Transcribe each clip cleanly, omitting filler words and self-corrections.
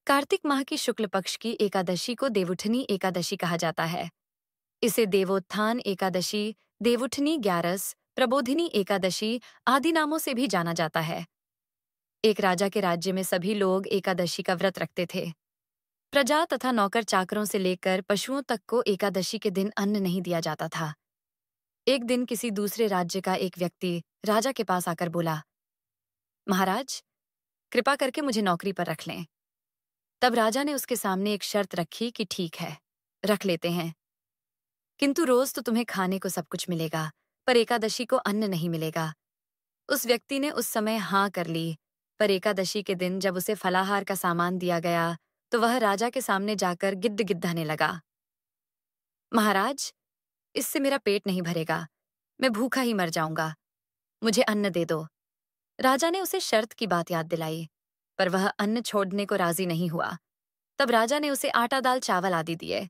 कार्तिक माह की शुक्ल पक्ष की एकादशी को देवउठनी एकादशी कहा जाता है। इसे देवोत्थान एकादशी, देवउठनी ग्यारस, प्रबोधिनी एकादशी आदि नामों से भी जाना जाता है। एक राजा के राज्य में सभी लोग एकादशी का व्रत रखते थे। प्रजा तथा नौकर चाकरों से लेकर पशुओं तक को एकादशी के दिन अन्न नहीं दिया जाता था। एक दिन किसी दूसरे राज्य का एक व्यक्ति राजा के पास आकर बोला, महाराज, कृपा करके मुझे नौकरी पर रख लें। तब राजा ने उसके सामने एक शर्त रखी कि ठीक है, रख लेते हैं, किंतु रोज तो तुम्हें खाने को सब कुछ मिलेगा, पर एकादशी को अन्न नहीं मिलेगा। उस व्यक्ति ने उस समय हाँ कर ली, पर एकादशी के दिन जब उसे फलाहार का सामान दिया गया तो वह राजा के सामने जाकर गिद्ध-गिद्धाने लगा। महाराज, इससे मेरा पेट नहीं भरेगा, मैं भूखा ही मर जाऊंगा, मुझे अन्न दे दो। राजा ने उसे शर्त की बात याद दिलाई, पर वह अन्न छोड़ने को राजी नहीं हुआ। तब राजा ने उसे आटा दाल चावल आदि दिए।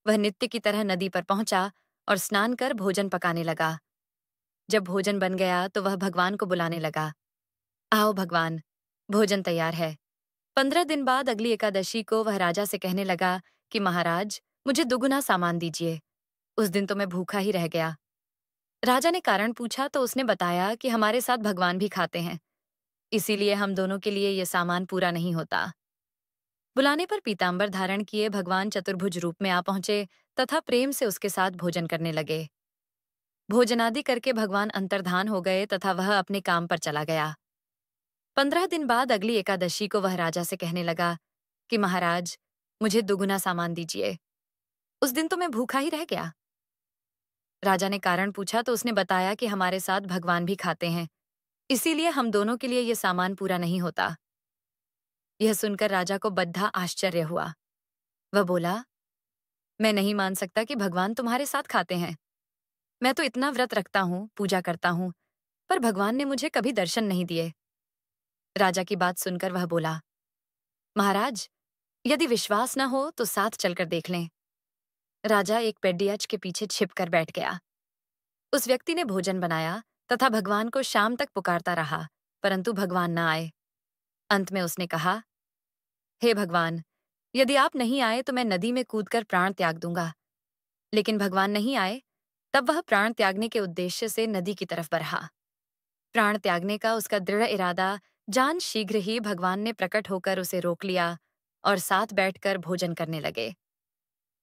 वह नित्य की तरह नदी पर पहुंचा और स्नान कर भोजन पकाने लगा। जब भोजन बन गया तो वह भगवान को बुलाने लगा, आओ भगवान, भोजन तैयार है। 15 दिन बाद अगली एकादशी को वह राजा से कहने लगा कि महाराज, मुझे दुगुना सामान दीजिए। उस दिन तो मैं भूखा ही रह गया। राजा ने कारण पूछा तो उसने बताया कि हमारे साथ भगवान भी खाते हैं, इसीलिए हम दोनों के लिए ये सामान पूरा नहीं होता। बुलाने पर पीतांबर धारण किए भगवान चतुर्भुज रूप में आ पहुंचे तथा प्रेम से उसके साथ भोजन करने लगे। भोजनादि करके भगवान अंतर्धान हो गए तथा वह अपने काम पर चला गया। 15 दिन बाद अगली एकादशी को वह राजा से कहने लगा कि महाराज, मुझे दुगुना सामान दीजिए। उस दिन तो मैं भूखा ही रह गया। राजा ने कारण पूछा तो उसने बताया कि हमारे साथ भगवान भी खाते हैं, इसीलिए हम दोनों के लिए ये सामान पूरा नहीं होता। यह सुनकर राजा को बद्धा आश्चर्य हुआ। वह बोला, मैं नहीं मान सकता कि भगवान तुम्हारे साथ खाते हैं। मैं तो इतना व्रत रखता हूँ, पूजा करता हूँ, पर भगवान ने मुझे कभी दर्शन नहीं दिए। राजा की बात सुनकर वह बोला, महाराज, यदि विश्वास न हो तो साथ चलकर देख लें। राजा एक पेड्डियच के पीछे छिपकर बैठ गया। उस व्यक्ति ने भोजन बनाया तथा भगवान को शाम तक पुकारता रहा, परंतु भगवान न आए। अंत में उसने कहा, हे भगवान, यदि आप नहीं आए तो मैं नदी में कूदकर प्राण त्याग दूंगा। लेकिन भगवान नहीं आए। तब वह प्राण त्यागने के उद्देश्य से नदी की तरफ बढ़ा। प्राण त्यागने का उसका दृढ़ इरादा जान शीघ्र ही भगवान ने प्रकट होकर उसे रोक लिया और साथ बैठकर भोजन करने लगे।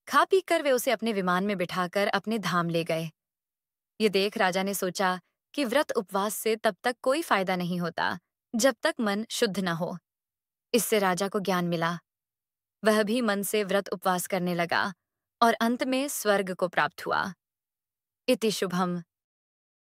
खा पी कर वे उसे अपने विमान में बिठाकर अपने धाम ले गए। ये देख राजा ने सोचा कि व्रत उपवास से तब तक कोई फायदा नहीं होता जब तक मन शुद्ध न हो। इससे राजा को ज्ञान मिला। वह भी मन से व्रत उपवास करने लगा और अंत में स्वर्ग को प्राप्त हुआ। इति शुभम।